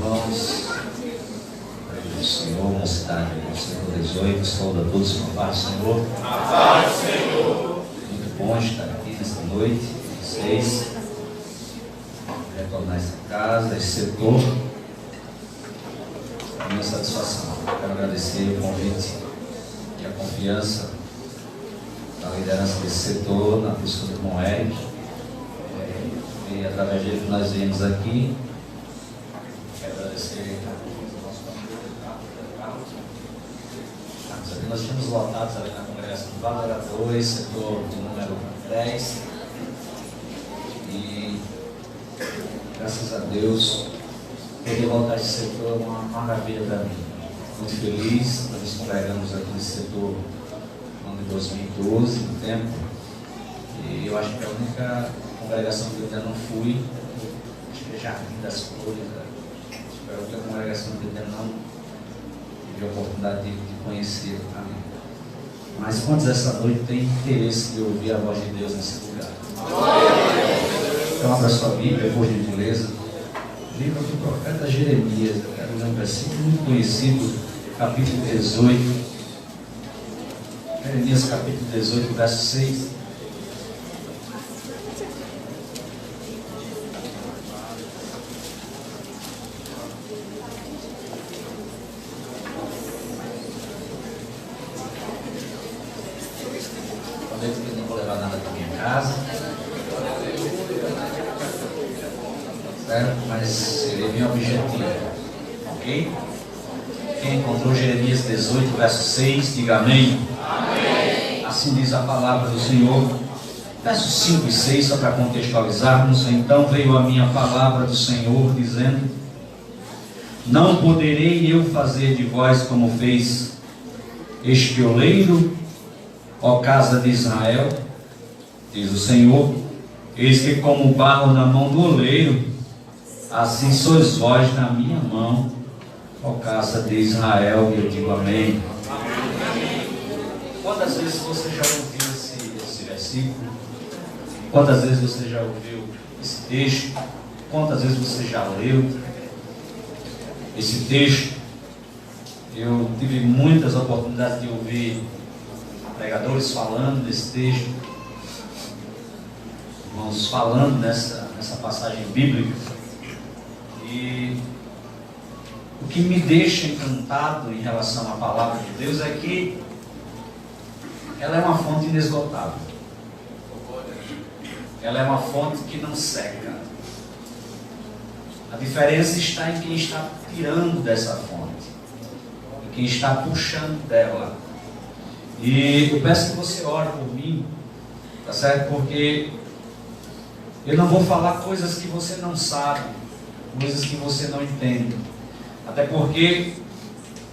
irmãos, do Senhor, uma cidade do Senhor 18, saúde a todos com a paz do Senhor. A paz do Senhor. Muito bom estar aqui nesta noite, vocês, retornar a esta casa, esse setor, é a minha satisfação. Quero agradecer o convite e a confiança da liderança desse setor, na pessoa do irmão Eric, e através dele nós viemos aqui. Quero agradecer nós tínhamos lotados ali na congregação do Valera 2, setor do número 10, e graças a Deus poder voltar a esse setor é uma maravilha para mim. Muito feliz, nós nos congregamos aqui nesse setor no ano de 2012, no tempo, e eu acho que é a única congregação que eu ainda não fui, acho que é Jardim das Flores, espero que a congregação que eu ainda não tive a oportunidade de conhecer. Amém. Mas quantos essa noite têm interesse de ouvir a voz de Deus nesse lugar? Então abra sua Bíblia, por gentileza. Livro do profeta Jeremias. Eu quero ler um versículo muito conhecido, capítulo 18. Jeremias capítulo 18, verso 6. Eu não vou levar nada para minha casa, certo? Mas seria meu objetivo, ok? Quem encontrou Jeremias 18, verso 6, diga amém. Amém. Assim diz a palavra do Senhor. Versos 5 e 6, só para contextualizarmos. Então veio a minha palavra do Senhor, dizendo: não poderei eu fazer de vós como fez este oleiro, ó casa de Israel, diz o Senhor, eis que como barro na mão do oleiro, assim sois vós na minha mão, ó casa de Israel. E eu digo amém. Quantas vezes você já ouviu esse versículo? Quantas vezes você já ouviu esse texto? Quantas vezes você já leu esse texto? Eu tive muitas oportunidades de ouvir pregadores falando desse texto, irmãos falando nessa passagem bíblica, e o que me deixa encantado em relação à palavra de Deus é que ela é uma fonte inesgotável, ela é uma fonte que não seca. A diferença está em quem está tirando dessa fonte, em quem está puxando dela. E eu peço que você ore por mim, tá certo? Porque eu não vou falar coisas que você não sabe, coisas que você não entende. Até porque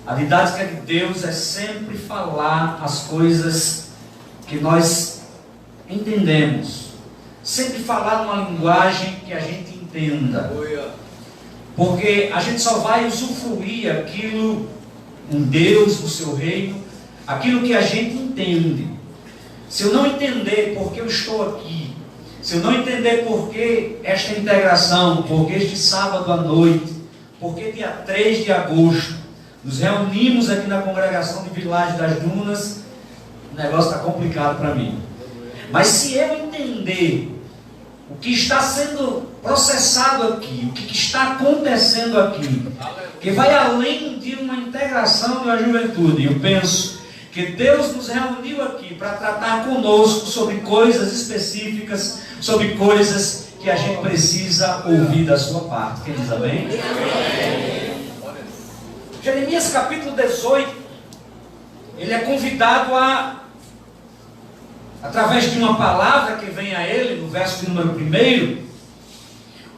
a didática de Deus é sempre falar as coisas que nós entendemos, sempre falar numa linguagem que a gente entenda. Porque a gente só vai usufruir aquilo em Deus, no seu reino, aquilo que a gente entende. Se eu não entender por que eu estou aqui, se eu não entender por que esta integração, por que este sábado à noite, por que dia 3 de agosto, nos reunimos aqui na congregação de Vilagem das Dunas, o negócio está complicado para mim. Mas se eu entender o que está sendo processado aqui, o que está acontecendo aqui, que vai além de uma integração de uma juventude, eu penso que Deus nos reuniu aqui para tratar conosco sobre coisas específicas, sobre coisas que a gente precisa ouvir da sua parte. Quem diz amém? Amém. Jeremias capítulo 18, ele é convidado através de uma palavra que vem a ele, no verso de número 1,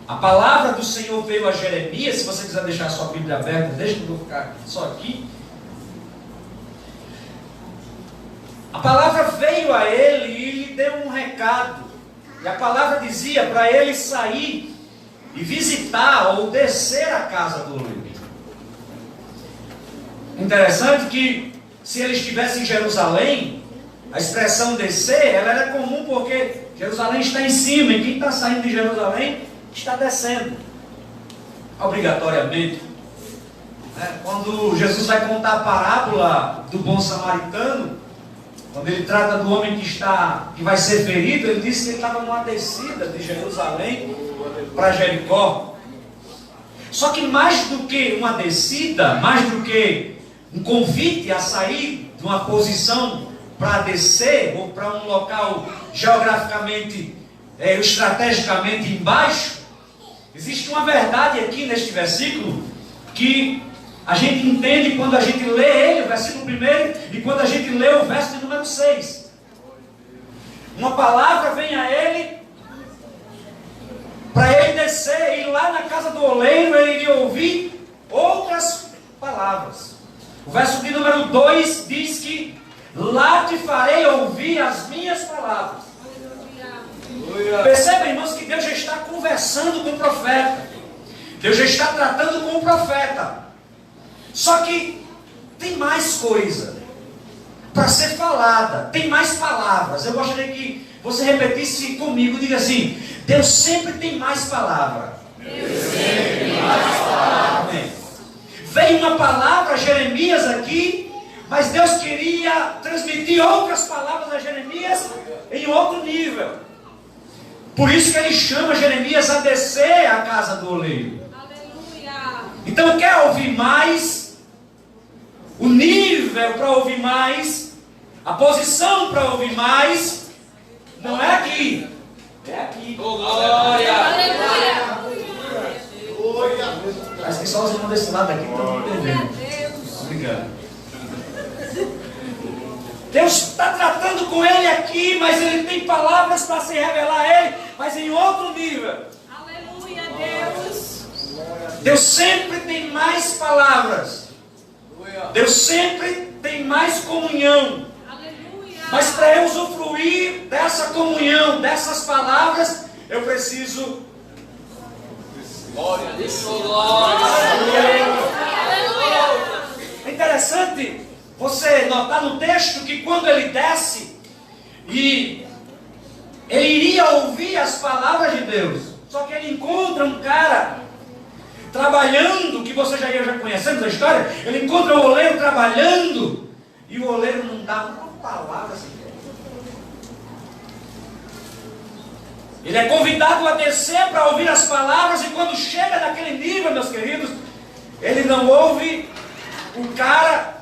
a palavra do Senhor veio a Jeremias. Se você quiser deixar a sua Bíblia aberta, deixa eu ficar só aqui. A palavra veio a ele e lhe deu um recado. E a palavra dizia para ele sair e visitar ou descer a casa do oleiro. Interessante que, se ele estivesse em Jerusalém, a expressão descer, ela era comum porque Jerusalém está em cima e quem está saindo de Jerusalém está descendo. obrigatoriamente. Quando Jesus vai contar a parábola do bom samaritano, quando ele trata do homem que vai ser ferido, ele disse que ele estava numa descida de Jerusalém para Jericó. Só que mais do que uma descida, mais do que um convite a sair de uma posição para descer, ou para um local geograficamente, estrategicamente embaixo, existe uma verdade aqui neste versículo, que a gente entende quando a gente lê ele, o versículo 1, e quando a gente lê o verso de número 6. Uma palavra vem a ele, para ele descer, e lá na casa do oleiro ele iria ouvir outras palavras. O verso de número 2 diz que lá te farei ouvir as minhas palavras. Perceba, irmãos, que Deus já está conversando com o profeta. Deus já está tratando com o profeta. Só que tem mais coisa para ser falada. Tem mais palavras. Eu gostaria que você repetisse comigo. Diga assim: Deus sempre tem mais palavra. Deus sempre tem mais palavra. Amém. Veio uma palavra a Jeremias aqui, mas Deus queria transmitir outras palavras a Jeremias em outro nível. Por isso que ele chama Jeremias a descer à casa do oleiro. Aleluia. Então, quer ouvir mais? O nível para ouvir mais, a posição para ouvir mais, não é aqui, é aqui. Glória! Parece que só os irmãos desse lado aqui estão entendendo. Obrigado. Deus está tratando com ele aqui, mas ele tem palavras para se revelar a ele, mas em outro nível. Aleluia, Deus. Deus sempre tem mais palavras. Deus sempre tem mais comunhão. Aleluia. Mas para eu usufruir dessa comunhão, dessas palavras, eu preciso. Glória! É interessante você notar no texto que quando ele desce e ele iria ouvir as palavras de Deus, só que ele encontra um cara trabalhando, que você já conhecendo a história. Ele encontra o oleiro trabalhando e o oleiro não dá uma palavra sequer. Ele é convidado a descer para ouvir as palavras, e quando chega naquele nível, meus queridos, ele não ouve o cara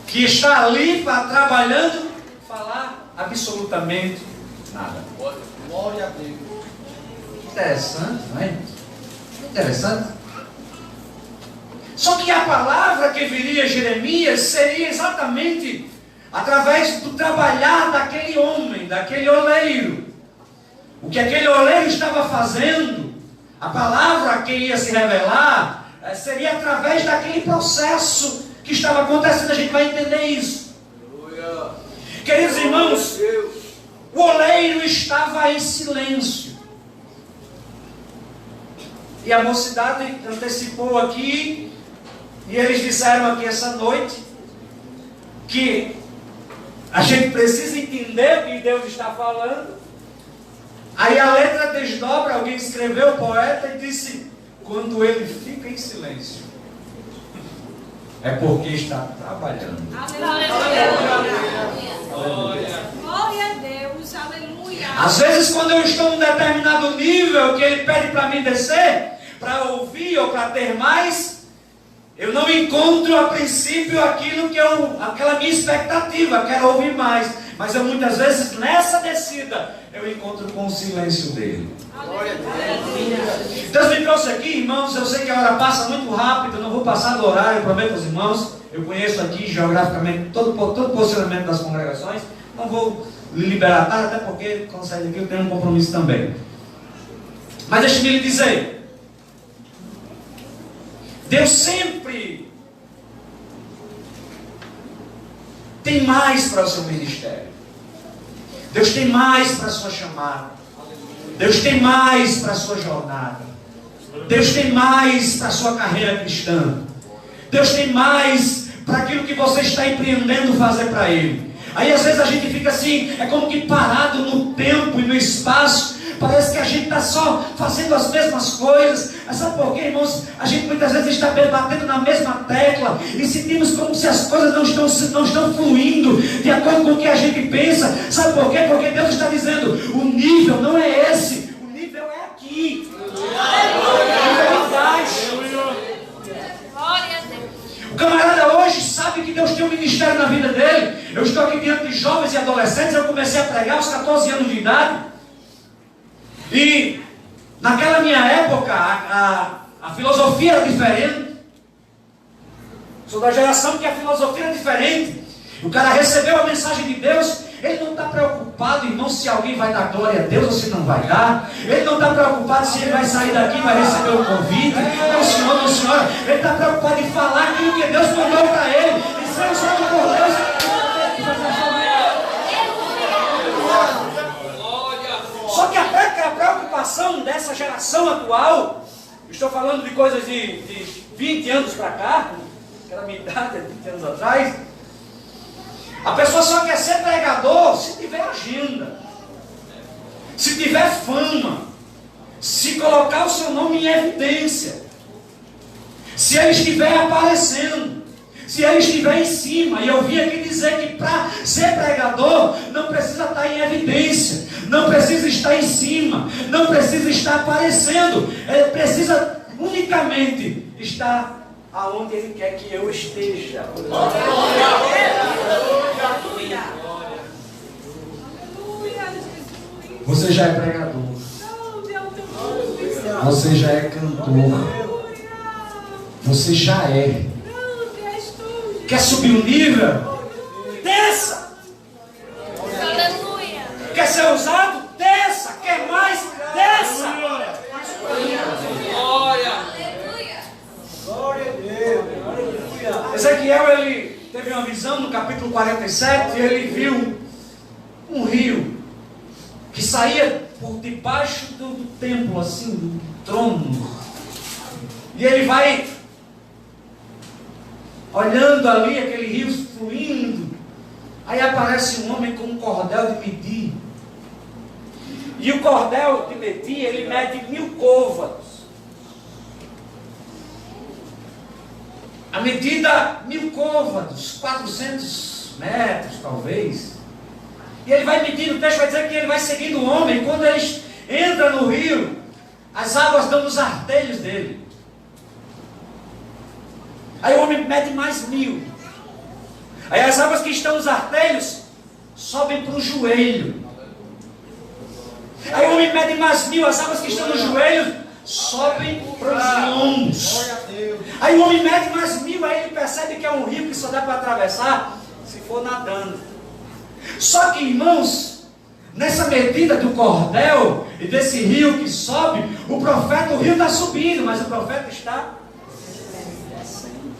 que está ali trabalhando falar absolutamente nada. Glória a Deus! Interessante, não é? Interessante. Só que a palavra que viria a Jeremias seria exatamente através do trabalhar daquele homem, daquele oleiro. O que aquele oleiro estava fazendo, a palavra que ia se revelar, seria através daquele processo que estava acontecendo. A gente vai entender isso. Queridos irmãos, o oleiro estava em silêncio. E a mocidade antecipou aqui, e eles disseram aqui essa noite, que a gente precisa entender o que Deus está falando. Aí a letra desdobra, alguém escreveu, o poeta, e disse: quando ele fica em silêncio, é porque está trabalhando. Aleluia. Glória a Deus. Aleluia. Às vezes, quando eu estou num determinado nível que ele pede para mim descer, para ouvir ou para ter mais, eu não encontro a princípio aquilo que aquela minha expectativa, quero ouvir mais. Mas eu muitas vezes nessa descida eu encontro com o silêncio dele. Deus me trouxe aqui, irmãos. Eu sei que a hora passa muito rápido, eu não vou passar do horário, eu prometo aos irmãos. Eu conheço aqui geograficamente todo o posicionamento das congregações. Não vou lhe liberar tarde, até porque quando sair daqui eu tenho um compromisso também. Mas deixe-me lhe dizer, Deus sempre tem mais para o seu ministério. Deus tem mais para a sua chamada. Deus tem mais para a sua jornada. Deus tem mais para a sua carreira cristã. Deus tem mais para aquilo que você está empreendendo fazer para Ele. Aí às vezes a gente fica assim, é como que parado no tempo e no espaço, Parece que a gente está só fazendo as mesmas coisas. Mas sabe por quê, irmãos? A gente muitas vezes está batendo na mesma tecla e sentimos como se as coisas não estão fluindo de acordo com o que a gente pensa. Sabe por quê? Porque Deus está dizendo, o nível não é esse, o nível é aqui. O nível é embaixo. Glória a Deus. O camarada hoje sabe que Deus tem um ministério na vida dele. Eu estou aqui diante de jovens e adolescentes. Eu comecei a pregar aos 14 anos de idade. E naquela minha época a filosofia era diferente. Sou da geração que a filosofia era diferente. O cara recebeu a mensagem de Deus. Ele não está preocupado, irmão, se alguém vai dar glória a Deus ou se não vai dar. Ele não está preocupado se ele vai sair daqui e vai receber o convite. Não, senhor, não, senhora. Ele está preocupado em falar aquilo que Deus mandou para ele. E ser usado por Deus. Só que a preocupação dessa geração atual, estou falando de coisas de 20 anos para cá, que era a minha idade, 20 anos atrás. A pessoa só quer ser pregador se tiver agenda, se tiver fama, se colocar o seu nome em evidência, se ele estiver aparecendo, se ele estiver em cima. E eu vim aqui dizer que para ser pregador não precisa estar em evidência, não precisa estar em cima, não precisa estar aparecendo. Ele precisa unicamente estar aonde Ele quer que eu esteja. Você já é pregador. Você já é cantor. Você já é. Quer subir um nível? Desça. Aleluia. Quer ser usado? Desça. Quer mais? Desça. Glória. Ezequiel, ele teve uma visão no capítulo 47 e ele viu um rio que saía por debaixo do templo, assim, do trono. E ele vai olhando ali aquele rio fluindo. Aí aparece um homem com um cordel de medir. E o cordel de medir, ele mede 1000 côvados. A medida 1000 côvados, 400 metros talvez. E ele vai medindo, o texto vai dizer que ele vai seguindo o homem. E quando ele entra no rio, as águas dão nos artelhos dele. Aí o homem mede mais 1000. Aí as águas que estão nos artelhos sobem para o joelho. Aí o homem mede mais 1000, as águas que estão no joelho sobem para os lombos. Aí o homem mede mais 1000, aí ele percebe que é um rio que só dá para atravessar se for nadando. Só que, irmãos, nessa medida do cordel e desse rio que sobe, o profeta, o rio está subindo, mas o profeta está descendo.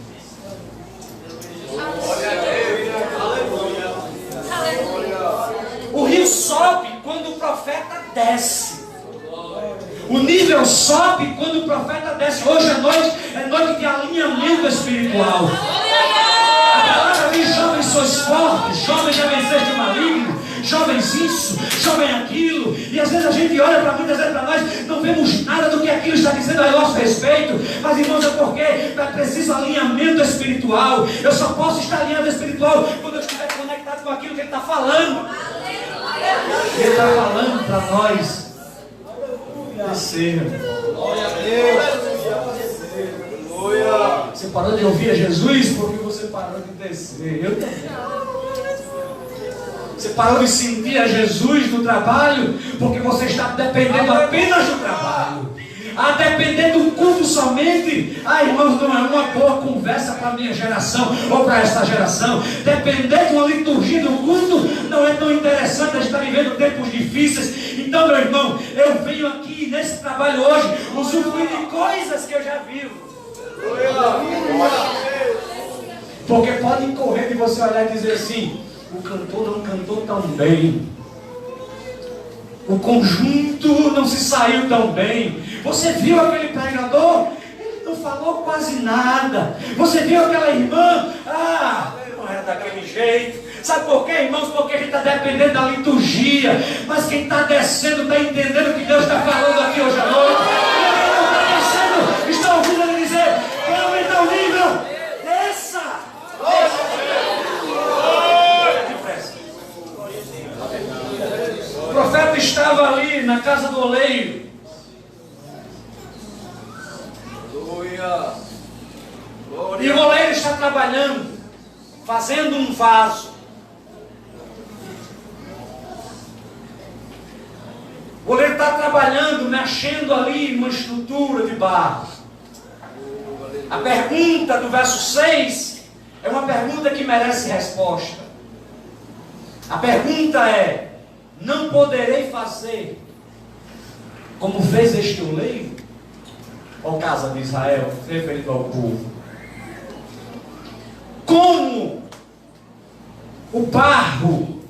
O rio sobe quando o profeta desce. O nível sobe quando o profeta desce. Hoje é noite de alinhamento espiritual. A palavra diz: jovens sois fortes, jovens já venceis de maligno, jovens isso, jovem aquilo. E às vezes a gente olha para muitas vezes para nós, não vemos nada do que aquilo está dizendo a nosso respeito. Mas, irmãos, é porque é preciso alinhamento espiritual. Eu só posso estar alinhado espiritual quando eu estiver conectado com aquilo que Ele está falando. Ele está falando para nós descer. Glória a Deus. Você parou de ouvir a Jesus porque você parou de descer. Eu também. Você parou de sentir a Jesus no trabalho porque você está dependendo apenas do trabalho. A depender do culto somente. Irmãos, não é uma boa conversa para a minha geração ou para esta geração. Depender de uma liturgia do culto não é tão interessante. A gente está vivendo tempos difíceis. Então, meu irmão, eu venho aqui nesse trabalho hoje usufruir de coisas que eu já vivo. Porque podem correr de você olhar e dizer assim: o cantor não cantou tão bem, o conjunto não se saiu tão bem. Você viu aquele pregador? Ele não falou quase nada. Você viu aquela irmã? Não era daquele jeito. Sabe por quê, irmãos? Porque a gente está dependendo da liturgia. Mas quem está descendo está entendendo o que Deus está falando aqui hoje à noite. E quem não está descendo está ouvindo ele dizer: quer aumentar o nível? Desça! O profeta estava ali na casa do oleiro. E o oleiro está trabalhando, fazendo um vaso. O oleiro está trabalhando, mexendo ali numa estrutura de barro. A pergunta do verso 6 é uma pergunta que merece resposta. A pergunta é: não poderei fazer como fez este oleiro? Ó casa de Israel, referido ao povo. Como o barro,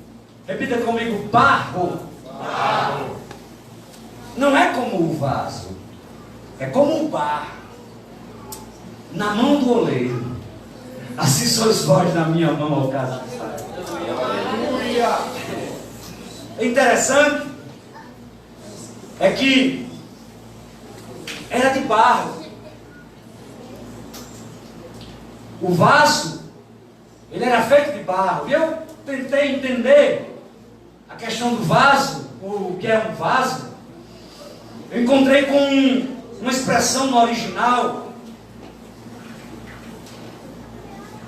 repita comigo: barro. Barro. Não é como o vaso, é como o barro na mão do oleiro. Assim sois vós na minha mão, ó casa de Israel. É interessante é que era de barro. O vaso, ele era feito de barro. E eu tentei entender a questão do vaso, o que é um vaso. Eu encontrei com uma expressão no original,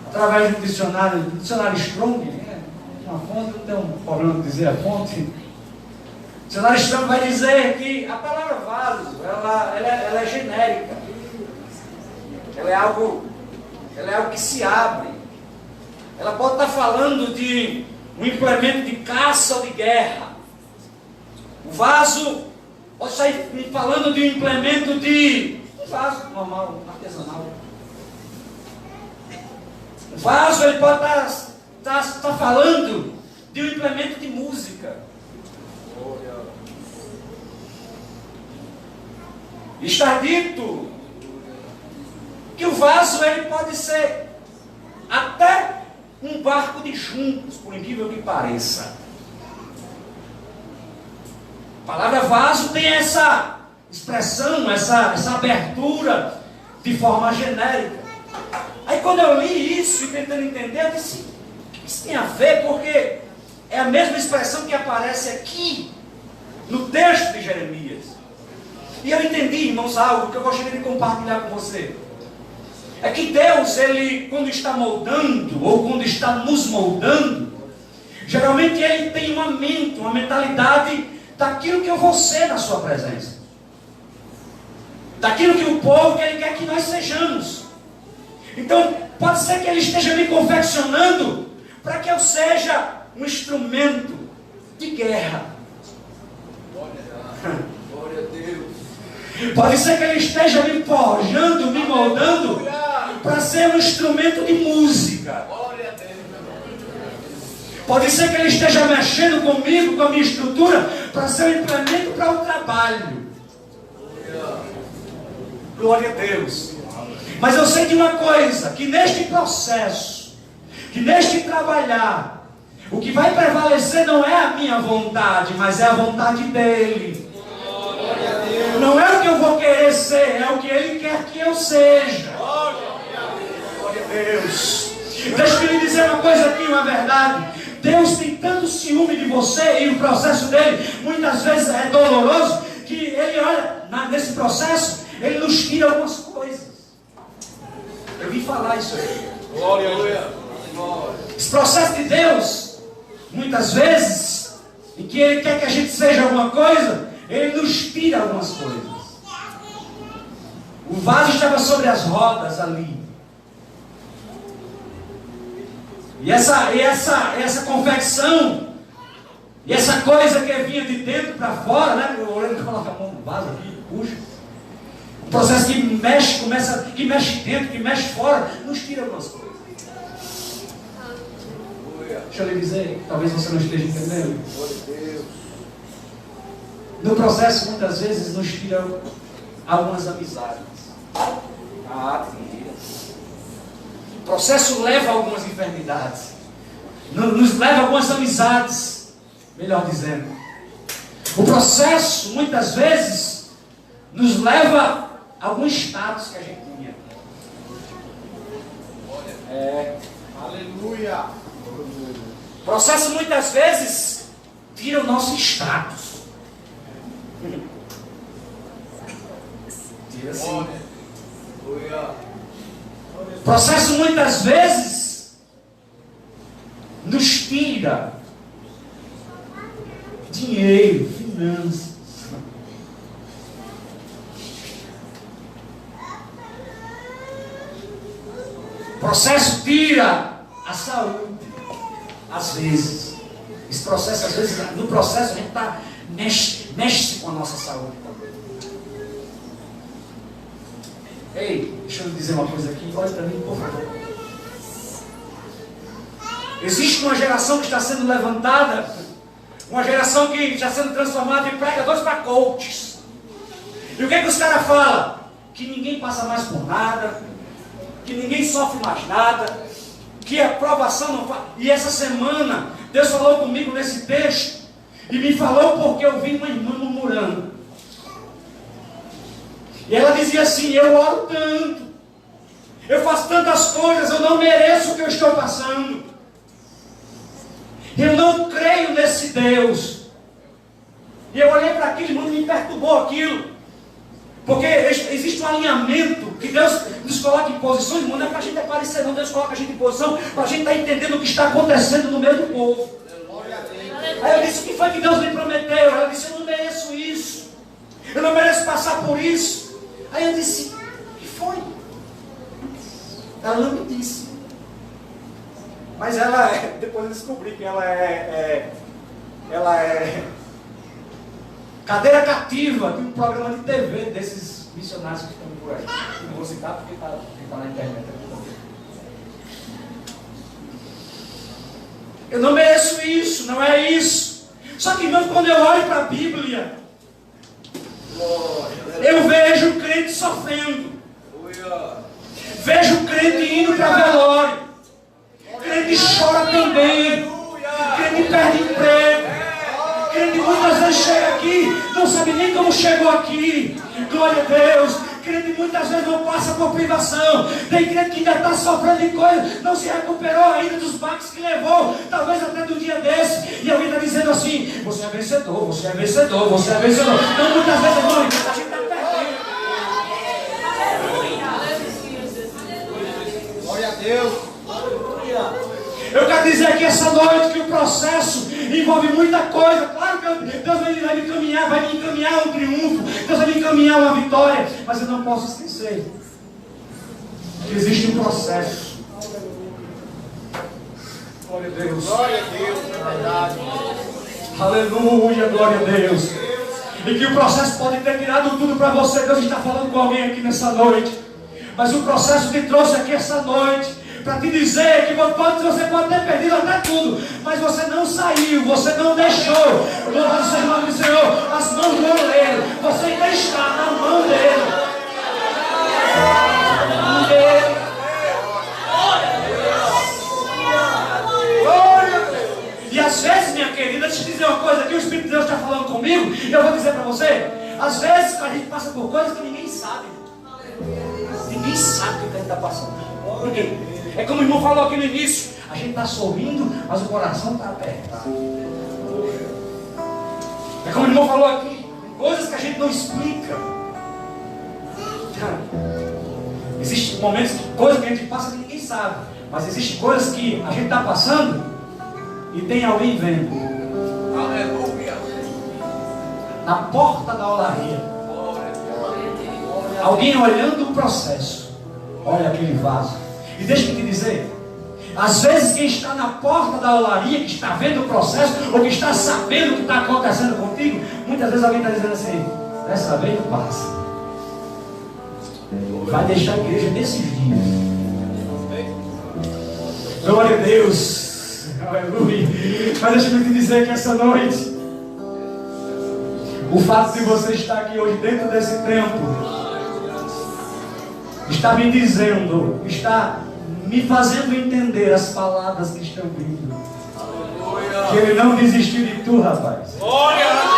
através do dicionário Strong, né? Uma fonte, não tem um problema de dizer a fonte. O dicionário Strong vai dizer que a palavra vaso, ela é genérica. Ela é algo que se abre. Ela pode estar falando de um implemento de caça ou de guerra. O vaso pode estar falando de um implemento de um vaso normal, artesanal. O vaso, ele pode estar falando de um implemento de música. Está dito que o vaso, ele pode ser até um barco de juncos, por incrível que pareça. A palavra vaso tem essa expressão, essa abertura de forma genérica. Aí quando eu li isso e tentando entender, eu disse: o que isso tem a ver? Porque é a mesma expressão que aparece aqui no texto de Jeremias. E eu entendi, irmãos, algo que eu gostaria de compartilhar com você. É que Deus, ele, quando está moldando, ou quando está nos moldando, geralmente ele tem uma mente, uma mentalidade daquilo que eu vou ser na sua presença. Daquilo que o povo, que ele quer que nós sejamos. Então, pode ser que ele esteja me confeccionando para que eu seja um instrumento de guerra. Glória a Deus. Pode ser que ele esteja me forjando, me moldando para ser um instrumento de música. Glória a Deus. Pode ser que ele esteja mexendo comigo, com a minha estrutura, para ser um implemento para o trabalho. Glória a Deus. Mas eu sei de uma coisa, que neste processo, que neste trabalhar, o que vai prevalecer não é a minha vontade, mas é a vontade dele. Não é o que eu vou querer ser, é o que ele quer que eu seja. Glória a Deus. Deixa eu lhe dizer uma coisa aqui, uma verdade. Deus tem tanto ciúme de você, e o processo dele muitas vezes é doloroso, que ele olha nesse processo, ele nos tira algumas coisas. Eu vim falar isso aí. Glória a Deus. Esse processo de Deus, muitas vezes, em que ele quer que a gente seja alguma coisa, ele nos tira algumas coisas. O vaso estava sobre as rodas ali. E essa confecção, e essa coisa que vinha de dentro para fora, né? O oleiro coloca a mão no vaso aqui, puxa. O processo que mexe dentro, que mexe fora, nos tira algumas coisas. Deixa eu lhe dizer, talvez você não esteja entendendo. No processo, muitas vezes, nos tira algumas amizades. O processo leva a algumas enfermidades. nos leva a algumas amizades, melhor dizendo. O processo, muitas vezes, nos leva a algum status que a gente tinha. Aleluia. O processo, muitas vezes, tira o nosso status. Tira sim. Aleluia. O processo, muitas vezes, nos tira dinheiro, finanças. O processo tira a saúde. Às vezes. Esse processo, às vezes, no processo a gente mexe com a nossa saúde também. Ei, deixa eu dizer uma coisa aqui. Olha para mim, por favor. Existe uma geração que está sendo levantada, uma geração que está sendo transformada em pregadores para coaches. E o que é que os caras falam? Que ninguém passa mais por nada, que ninguém sofre mais nada, que a provação não faz. E essa semana, Deus falou comigo nesse texto, e me falou porque eu vi uma irmã murmurando. E ela dizia assim: eu oro tanto, eu faço tantas coisas, eu não mereço o que eu estou passando. Eu não creio nesse Deus. E eu olhei para aquilo, irmão, me perturbou aquilo. Porque existe um alinhamento que Deus nos coloca em posições, irmão, não é para a gente aparecer, não. Deus coloca a gente em posição para a gente estar entendendo o que está acontecendo no meio do povo. Aí eu disse: o que foi que Deus me prometeu? Ela disse: eu não mereço isso. Eu não mereço passar por isso. Aí eu disse: o que foi? Ela não me disse. Mas ela, depois eu descobri que ela é cadeira cativa de um programa de TV desses missionários que estão por aí. Não vou citar porque está na internet. Eu não mereço isso, não é isso. Só que, irmão, quando eu olho para a Bíblia, eu vejo o crente sofrendo. Vejo o crente indo para velório. Crente chora também. Crente perde emprego. Crente muitas vezes chega aqui, não sabe nem como chegou aqui. Glória a Deus. Crente muitas vezes não passa por privação. Tem crente que ainda está sofrendo de coisa, não se recuperou ainda dos baques que levou, talvez até do dia desse. E alguém está dizendo assim: você é vencedor, você é vencedor, você é vencedor. Então muitas vezes, irmão, a gente está perdendo. Glória a Deus. Eu quero dizer aqui essa noite que o processo envolve muita coisa. Claro que Deus vai me encaminhar um triunfo, Deus vai me encaminhar uma vitória, mas eu não posso esquecer que existe um processo. Glória a Deus. Glória a Deus, é verdade. Aleluia, glória a Deus. E que o processo pode ter tirado tudo para você. Deus está falando com alguém aqui nessa noite, mas o processo te trouxe aqui essa noite para te dizer que você pode ter perdido até tudo, mas você não saiu, você não deixou. Louvado seja o nome do Senhor. As mãos do oleiro, você ainda está na mão dele. E às vezes, minha querida, deixa eu te dizer uma coisa aqui, o Espírito de Deus está falando comigo, e eu vou dizer para você: às vezes a gente passa por coisas que ninguém sabe. Ninguém sabe o que a gente está passando. Por quê? É como o irmão falou aqui no início: a gente está sorrindo, mas o coração está apertado. É como o irmão falou aqui: coisas que a gente não explica. Existem momentos, coisas que a gente passa que ninguém sabe, mas existem coisas que a gente está passando e tem alguém vendo. Aleluia. Na porta da olaria, alguém olhando o processo. Olha aquele vaso. E deixa eu te dizer, às vezes quem está na porta da olaria, que está vendo o processo, ou que está sabendo o que está acontecendo contigo, muitas vezes alguém está dizendo assim: dessa vez não passa. Vai deixar a igreja nesses dias. Glória a Deus. Aleluia. Mas deixa eu te dizer que essa noite, o fato de você estar aqui hoje dentro desse templo está me dizendo, está me fazendo entender as palavras que estão vindo. Que Ele não desistiu de tu, rapaz. Glória a Deus.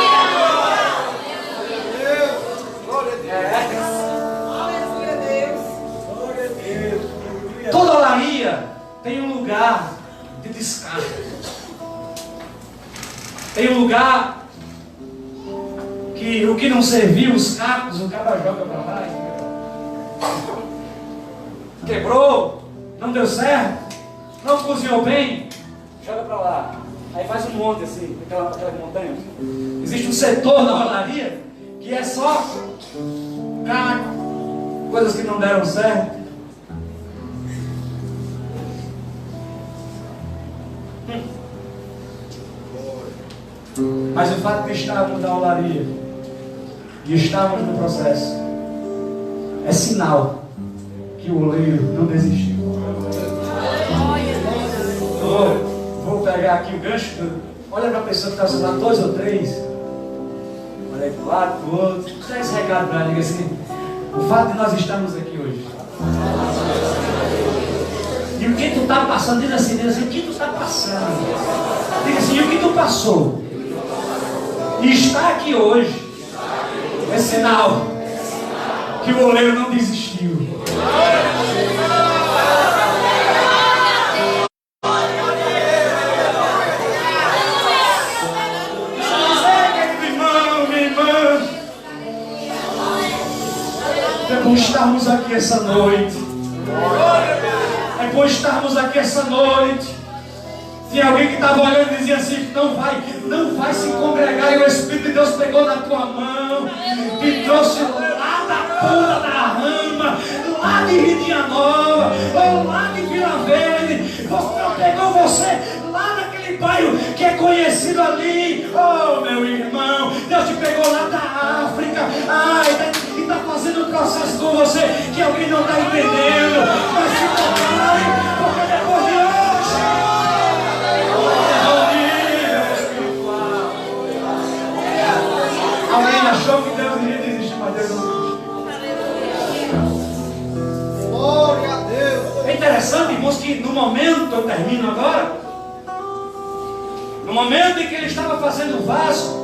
Aleluia, Deus. Toda olaria tem um lugar de descarga. Tem um lugar que o que não serviu, os cacos, o cara joga para lá. Quebrou, não deu certo, não cozinhou bem, joga para lá. Aí faz um monte assim, aquela montanha. Existe um setor na olaria que é só caco, coisas que não deram certo. Mas o fato de estarmos na olaria e estarmos no processo é sinal que o oleiro não desistiu. Vou pegar aqui o gancho. Olha para a pessoa que está ao lado, 2 ou 3. Olha aí para o lado, para o outro. Dá esse recado para ela, diga assim: o fato de nós estarmos aqui hoje. E o que tu está passando? Diz assim, o que tu está passando? Diga assim, e o que tu passou? E está aqui hoje é sinal que o oleiro não desistiu. É bom estarmos aqui essa noite. É bom estarmos aqui essa noite. Tinha alguém que estava olhando e dizia assim: não vai se congregar. E o Espírito de Deus pegou na tua mão e trouxe lá da ponta da rama, lá de Ridinha Nova, ou lá de Vila Verde. Pegou você lá naquele bairro que é conhecido ali. Oh, meu irmão, Deus te pegou lá da África. E está fazendo um processo com você que alguém não está entendendo. Mas se prepare, porque depois de hoje alguém achou que Deus iria desistir, mas Deus não desistiu. Glória a Deus. É interessante, irmãos, que no momento, eu termino agora, no momento em que ele estava fazendo o vaso,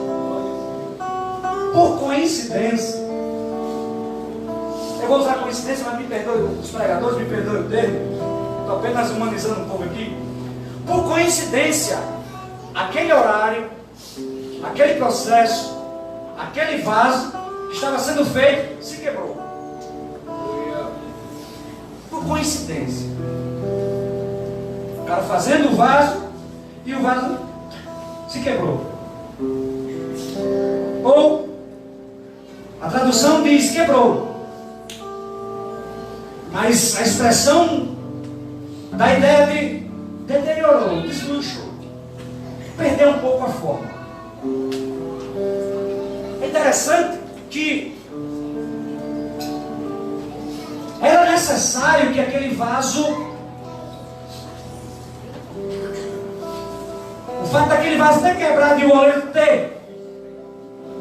por coincidência, eu vou usar coincidência, mas me perdoe os pregadores, me perdoe o termo, estou apenas humanizando um pouco aqui. Por coincidência, aquele horário, aquele processo, aquele vaso que estava sendo feito se quebrou. Por coincidência. O cara fazendo o vaso e o vaso se quebrou. Ou a tradução diz quebrou. Mas a expressão dá a ideia de deteriorou, desmanchou. Perdeu um pouco a forma. É interessante que era necessário que aquele vaso, o fato daquele vaso ter quebrado e o oleiro ter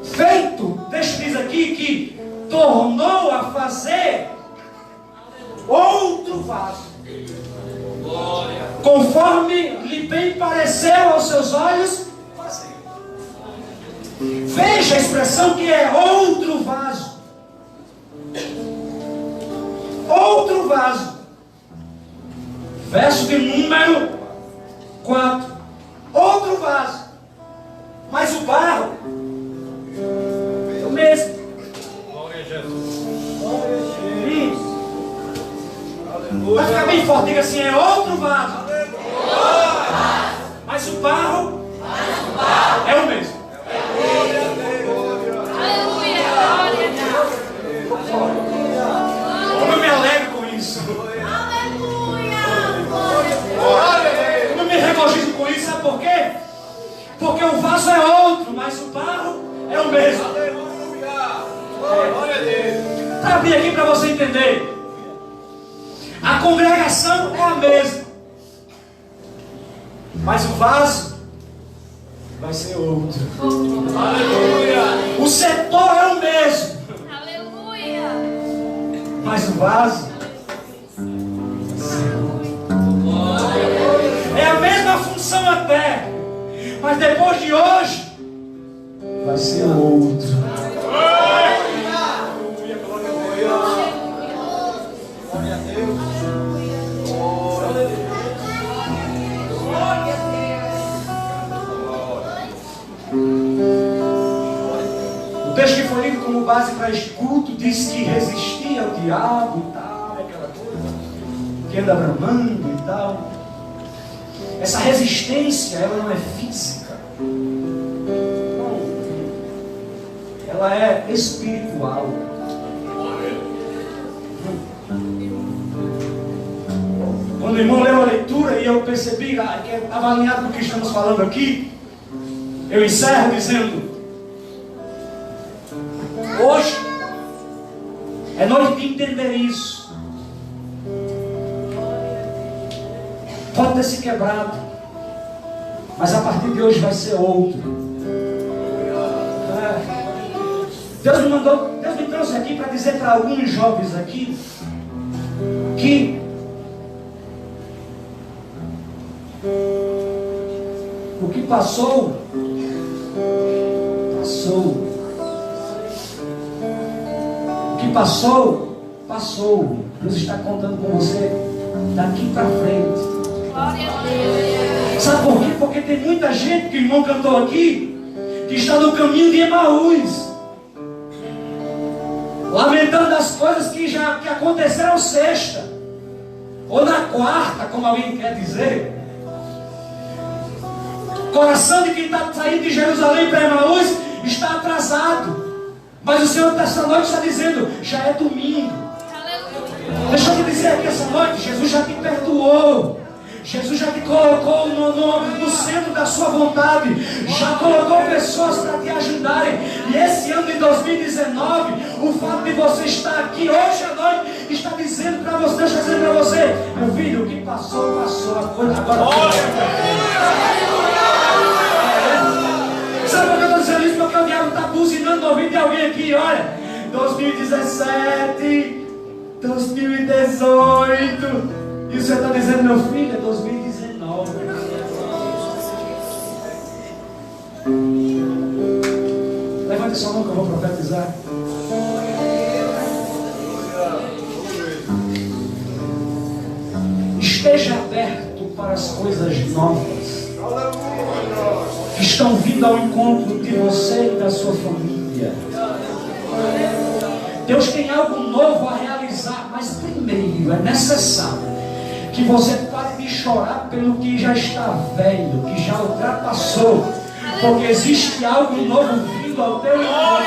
feito, deixa eu dizer aqui, que tornou a fazer outro vaso, conforme lhe bem pareceu aos seus olhos fazer. Veja a expressão que é outro vaso. Outro vaso. Verso de número 4. Outro vaso. Mas o barro é o mesmo. Glória a Jesus. Vai ficar bem forte, diga assim: é outro vaso. Mas o barro é o mesmo. Como eu me alegro com isso. Como eu me regozijo com isso, sabe por quê? Porque o vaso é outro, mas o barro é o mesmo. Glória a Deus. Para abrir aqui para você entender. A congregação é a mesma, mas o vaso vai ser outro. Aleluia. O setor é o mesmo, Aleluia. mas o vaso vai ser outro. Mas depois de hoje, vai ser outro. Glória a Deus. O texto que foi lido como base para este culto diz que resistia ao diabo e tal, aquela coisa, que anda bramando e tal. Essa resistência, ela não é física. Não. Ela é espiritual. Quando o irmão leu a leitura e eu percebi que estava alinhado com o que estamos falando aqui, eu encerro dizendo: hoje é noite de entender isso. Pode ter se quebrado, mas a partir de hoje vai ser outro. Deus me trouxe aqui para dizer para alguns jovens aqui que o que passou, passou. O que passou, passou. Deus está contando com você daqui para frente. Sabe por quê? Porque tem muita gente que o irmão cantou aqui que está no caminho de Emaús, lamentando as coisas que aconteceram sexta ou na quarta, como alguém quer dizer. O coração de quem está saindo de Jerusalém para Emaús está atrasado, mas o Senhor essa noite está dizendo: já é domingo. Deixa eu te dizer aqui essa noite, Jesus já te perdoou. Jesus já te colocou no centro da sua vontade. Já colocou pessoas para te ajudarem. E esse ano de 2019, o fato de você estar aqui hoje à noite está dizendo para você, Deus está dizendo para você: meu filho, o que passou, passou. A coisa agora. Sabe por que eu estou dizendo isso? Porque o diabo está buzinando no ouvido de alguém aqui. Olha, 2017, 2018. E o Senhor está dizendo: meu filho, é 2019. Levante sua mão que eu vou profetizar. Esteja aberto para as coisas novas que estão vindo ao encontro de você e da sua família. Deus tem algo novo a realizar, mas primeiro é necessário que você pare de chorar pelo que já está velho, que já ultrapassou, porque existe algo novo vindo ao teu encontro.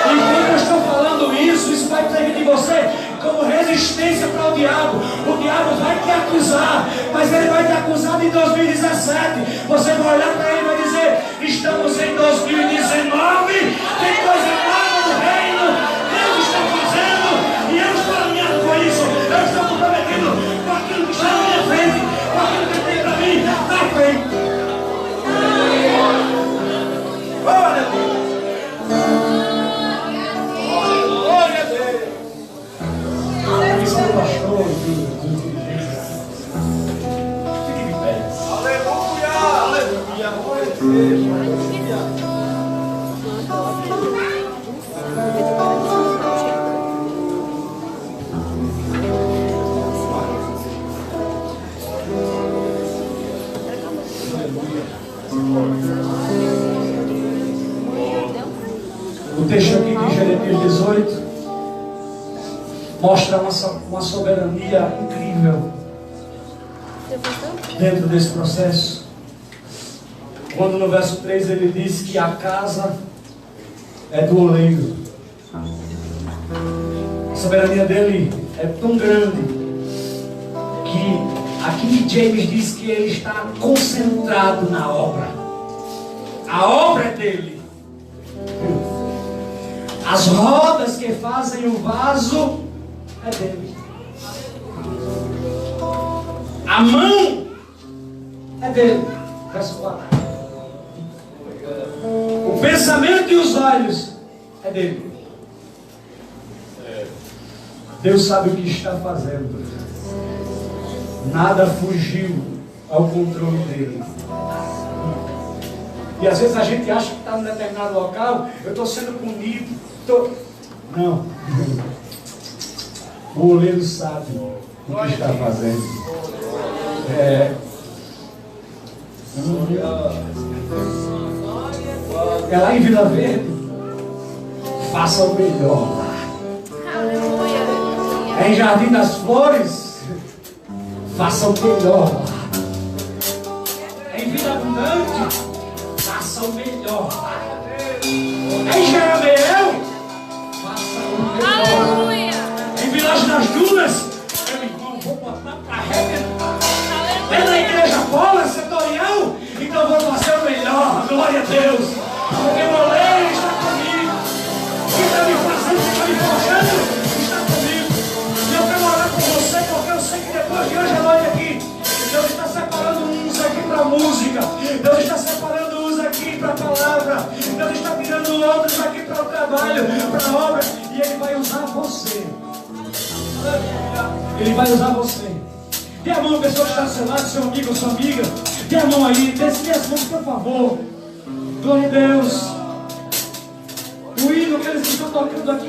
E quando eu estou falando isso vai servir de você como resistência para o diabo. O diabo vai te acusar, mas ele vai te acusar de 2017. Você vai olhar para ele e vai dizer: estamos em 2019, tem coisa nova do reino, Deus está fazendo, e eu estou alinhado com isso. Eu estou comprometendo com aquilo que está na minha frente, com aquilo que tem para mim na frente. Glória a Deus. Glória a Deus. A missão do pastor, do dirigente. Fique de pé. Aleluia. Aleluia. Glória a Deus. O texto aqui de Jeremias 18 mostra uma soberania incrível dentro desse processo. Quando no verso 3 ele diz que a casa é do oleiro. A soberania dele é tão grande que aqui James diz que ele está concentrado na obra. A obra é dele. As rodas que fazem o vaso é dele. A mão é dele. Verso 4. O pensamento e os olhos é dele. Deus sabe o que está fazendo. Nada fugiu ao controle dele. E às vezes a gente acha que está num determinado local, eu estou sendo punido. Não. O oleiro sabe o que está fazendo. É lá em Vila Verde. Faça o melhor lá. É em Jardim das Flores. Faça o melhor lá. É em Vila Abundante. Faça o melhor lá. É em Jerameel. Faça o melhor lá. Em Vilagem das Dunas. Meu irmão, vou botar para arrebentar. É na igreja Bola Setorial. Então vou fazer o melhor. Glória a Deus. Porque o oleiro está comigo. O que está me fazendo, o que está me forjando, está comigo. E eu quero orar com você, porque eu sei que depois de hoje à noite aqui, Deus está separando uns aqui para a música. Deus está separando uns aqui para a palavra. Deus está tirando outros aqui para o trabalho, para a obra. E Ele vai usar você. Ele vai usar você. Dê a mão, pessoa que está do seu lado, seu amigo ou sua amiga. Dê a mão aí, dê as mãos, por favor. Glória a Deus. O hino que eles estão tocando aqui